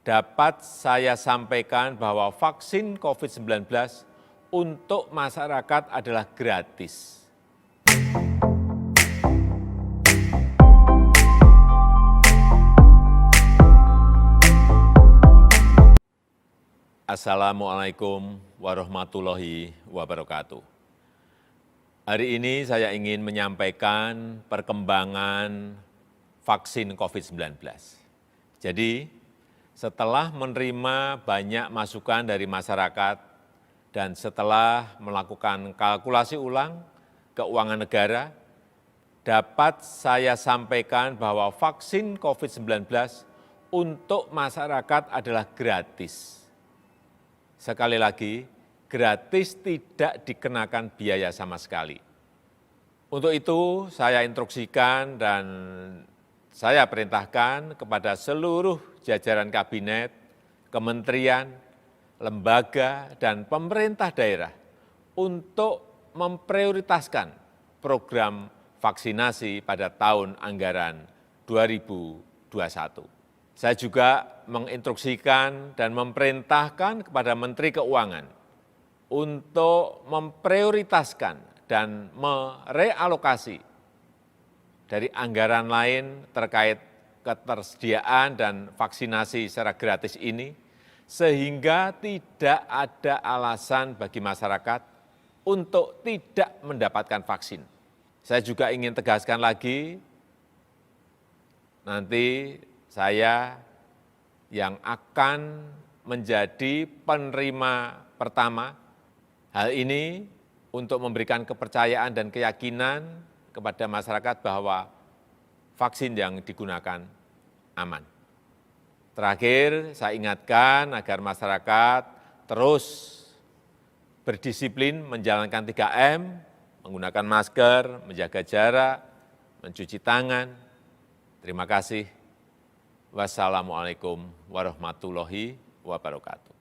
dapat saya sampaikan bahwa vaksin COVID-19 untuk masyarakat adalah gratis. Assalamualaikum warahmatullahi wabarakatuh. Hari ini saya ingin menyampaikan perkembangan vaksin COVID-19. Jadi, setelah menerima banyak masukan dari masyarakat dan setelah melakukan kalkulasi ulang keuangan negara, dapat saya sampaikan bahwa vaksin COVID-19 untuk masyarakat adalah gratis. Sekali lagi, gratis, tidak dikenakan biaya sama sekali. Untuk itu, saya instruksikan dan saya perintahkan kepada seluruh jajaran kabinet, kementerian, lembaga, dan pemerintah daerah untuk memprioritaskan program vaksinasi pada tahun anggaran 2021. Saya juga menginstruksikan dan memerintahkan kepada Menteri Keuangan untuk memprioritaskan dan merealokasi dari anggaran lain terkait ketersediaan dan vaksinasi secara gratis ini, sehingga tidak ada alasan bagi masyarakat untuk tidak mendapatkan vaksin. Saya juga ingin tegaskan lagi, nanti saya yang akan menjadi penerima pertama. Hal ini untuk memberikan kepercayaan dan keyakinan kepada masyarakat bahwa vaksin yang digunakan aman. Terakhir, saya ingatkan agar masyarakat terus berdisiplin menjalankan 3M, menggunakan masker, menjaga jarak, mencuci tangan. Terima kasih. Wassalamualaikum warahmatullahi wabarakatuh.